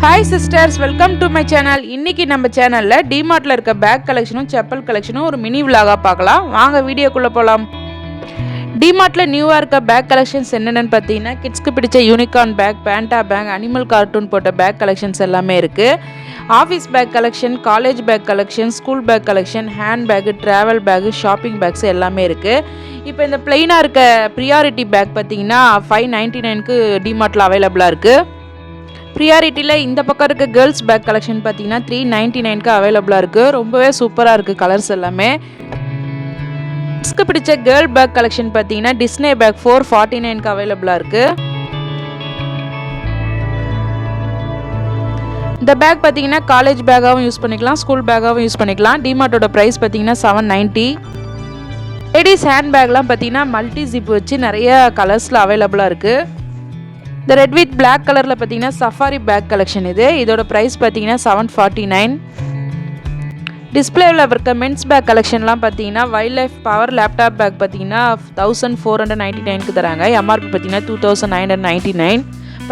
Hi sisters, welcome to my channel. இன்னைக்கு நம்ம சேனலில் டிமார்ட்டில் இருக்க பேக் கலெக்ஷனும் செப்பல் கலெக்ஷனும் ஒரு மினி விலாகாக பார்க்கலாம். வாங்க வீடியோக்குள்ளே போகலாம். டிமார்ட்டில் நியூவாக இருக்க பேக் கலெக்ஷன்ஸ் என்னென்னு பார்த்தீங்கன்னா, கிட்ஸ்க்கு பிடிச்ச unicorn bag, panda bag, animal cartoon போட்ட பேக் கலெக்ஷன்ஸ் எல்லாமே இருக்குது. Office bag collection, college bag collection, school bag collection, hand bag, travel bag, shopping bags எல்லாமே இருக்குது. இப்போ இந்த பிளெயினாக இருக்க ப்ரியாரிட்டி பேக் பார்த்தீங்கன்னா 599க்கு டிமார்ட்டில் அவைலபிளாக இருக்குது. ப்ரியாரிட்டியில் இந்த பக்கம் இருக்க கேர்ள்ஸ் பேக் கலெக்ஷன் பார்த்தீங்கன்னா 399க்கு அவைலபிளாக இருக்குது. ரொம்பவே சூப்பராக இருக்குது கலர்ஸ் எல்லாமே. கிட்ஸ்க்கு பிடிச்ச கேர்ள் பேக் கலெக்ஷன் பார்த்தீங்கன்னா டிஸ்னே பேக் 449க்கு அவைலபிளாக இருக்குது. இந்த பேக் பார்த்தீங்கன்னா காலேஜ் பேக்காகவும் யூஸ் பண்ணிக்கலாம், ஸ்கூல் பேக்காகவும் யூஸ் பண்ணிக்கலாம். டிமார்ட்டோட ப்ரைஸ் பார்த்தீங்கன்னா 790. லேடிஸ் ஹேண்ட் பேக்லாம் பார்த்தீங்கன்னா மல்டி ஜிப் வச்சு நிறைய கலர்ஸில் அவைலபிளாக இருக்குது. இந்த ரெட் வித் பிளாக் கலரில் பார்த்தீங்கன்னா சஃபாரி பேக் கலெக்ஷன் இதோட ப்ரைஸ் பார்த்தீங்கன்னா 749. டிஸ்பிளேவில் இருக்க மென்ஸ் பேக் கலெக்ஷன்லாம் பார்த்தீங்கன்னா wild life power laptop bag பார்த்தீங்கன்னா 1499க்கு தராங்க. எம்ஆர்பி பார்த்தீங்கன்னா 2999.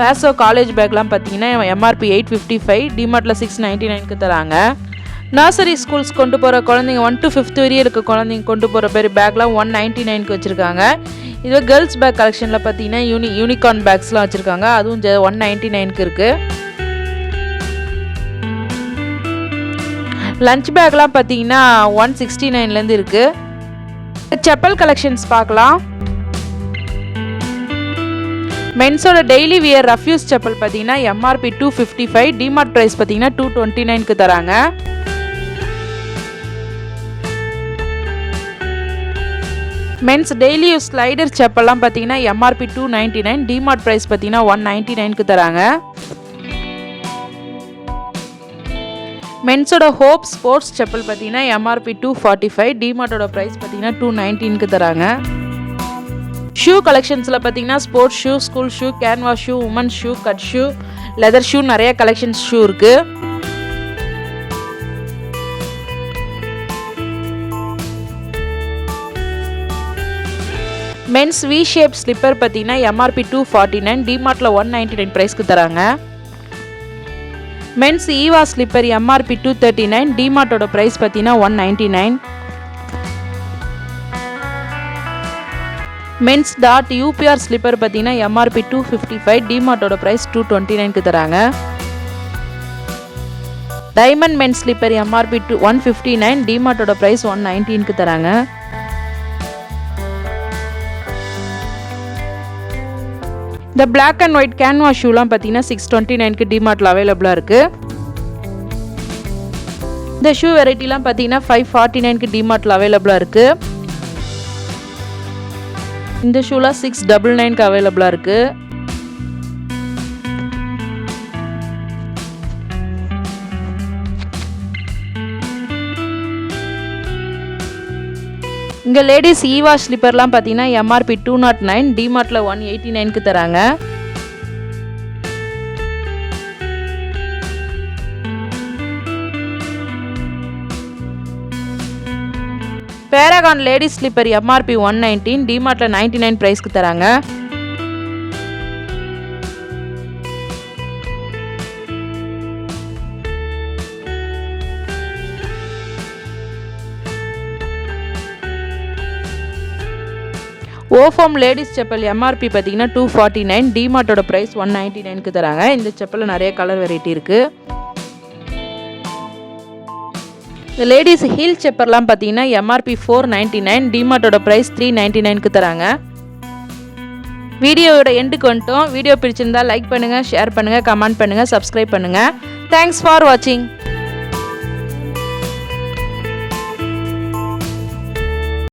பேசோ காலேஜ் பேக்லாம் பார்த்தீங்கன்னா எம்ஆர்பி 855, டிமார்ட்டில் 699க்கு தராங்க. நர்சரி ஸ்கூல்ஸ் கொண்டு போகிற குழந்தைங்க 1 to 5th வரையும் இருக்க குழந்தைங்க கொண்டு போகிற பேக்லாம் 199க்கு வச்சுருக்காங்க. இதுவே கேர்ள்ஸ் பேக் கலெக்ஷனில் பார்த்தீங்கன்னா யூனிகார்ன் பேக்ஸ்லாம் வச்சுருக்காங்க, அதுவும் 199க்கு இருக்குது. லஞ்ச் பேக்லாம் பார்த்தீங்கன்னா 169லேருந்து இருக்குது. செப்பல் கலெக்ஷன்ஸ் பார்க்கலாம். மென்ஸோட டெய்லி வியர் ரஃப்யூஸ் செப்பல் பார்த்தீங்கன்னா எம்ஆர்பி 255, டிமார்ட் ப்ரைஸ் பார்த்தீங்கன்னா 229க்கு தராங்க. மென்ஸ் டெய்லி யூஸ் ஸ்லைடர் செப்பல்லாம் பார்த்தீங்கன்னா எம்ஆர்பி 299, டிமார்ட் ப்ரைஸ் பார்த்தீங்கன்னா 199க்கு தராங்க. மென்ஸோட ஹோப் ஸ்போர்ட்ஸ் செப்பல் பார்த்தீங்கன்னா எம்ஆர்பி 245, டிமார்ட்டோட ப்ரைஸ் பார்த்தீங்கன்னா 219க்கு தராங்க. ஷூ கலெக்ஷன்ஸில் பார்த்தீங்கன்னா sports shoe, school shoe, canvas shoe, women shoe, cut shoe, leather shoe நிறைய கலெக்ஷன்ஸ் ஷூ இருக்குது. மென்ஸ் வி ஷேப் ஸ்லிப்பர் பார்த்தீங்கன்னா எம்ஆர்பி 249, டிமார்ட்டில் 199 ப்ரைஸ்க்கு தராங்க. மென்ஸ் ஈவா ஸ்லிப்பர் எம்ஆர்பி 239, டிமார்ட்டோட ப்ரைஸ் பார்த்தீங்கன்னா 199. மென்ஸ் டாட் யூபிஆர் ஸ்லிப்பர் பார்த்தீங்கன்னா எம்ஆர்பி 255, டிமார்ட்டோட ப்ரைஸ் 229க்கு தராங்க. டைமண்ட் மென்ஸ் ஸ்லிப்பர் எம்ஆர்பி 159, டிமார்ட்டோட ப்ரைஸ் 119க்கு தராங்க. இந்த பிளாக் அண்ட் ஒயிட் கேன்வாஸ் ஷூலாம் பார்த்தீங்கன்னா 629க்கு டிமார்ட்டில் அவைலபிளாக இருக்குது. இந்த ஷூ வெரைட்டிலாம் பார்த்தீங்கன்னா 549க்கு டிமார்ட்டில் அவைலபிளாக இருக்குது. இந்த ஷூலாம் 699க்கு அவைலபிளாக இருக்குது. இங்கே லேடிஸ் ஈவா ஸ்லிப்பர்லாம் பார்த்தீங்கன்னா எம்ஆர்பி 209, டிமார்ட்டில் 189க்கு தராங்க. பேராகான் லேடிஸ் ஸ்லிப்பர் எம்ஆர்பி 119, டிமார்ட்டில் 99 ப்ரைஸ்க்கு தராங்க. ஓஃபோம் லேடிஸ் செப்பல் எம்ஆர்பி பார்த்தீங்கன்னா 249, டிமார்ட்டோட ப்ரைஸ் 199க்கு தராங்க. இந்த செப்பலில் நிறைய கலர் வெரைட்டி இருக்குது. இந்த லேடிஸ் ஹீல் செப்பர்லாம் பார்த்தீங்கன்னா எம்ஆர்பி 499, டிமார்ட்டோட ப்ரைஸ் 399க்கு தராங்க. வீடியோவோட எண்டுக்கு வந்துட்டோம். வீடியோ பிடிச்சிருந்தா லைக் பண்ணுங்கள், ஷேர் பண்ணுங்கள், கமெண்ட் பண்ணுங்கள், சப்ஸ்கிரைப் பண்ணுங்கள். தேங்க்ஸ் ஃபார் வாட்சிங்.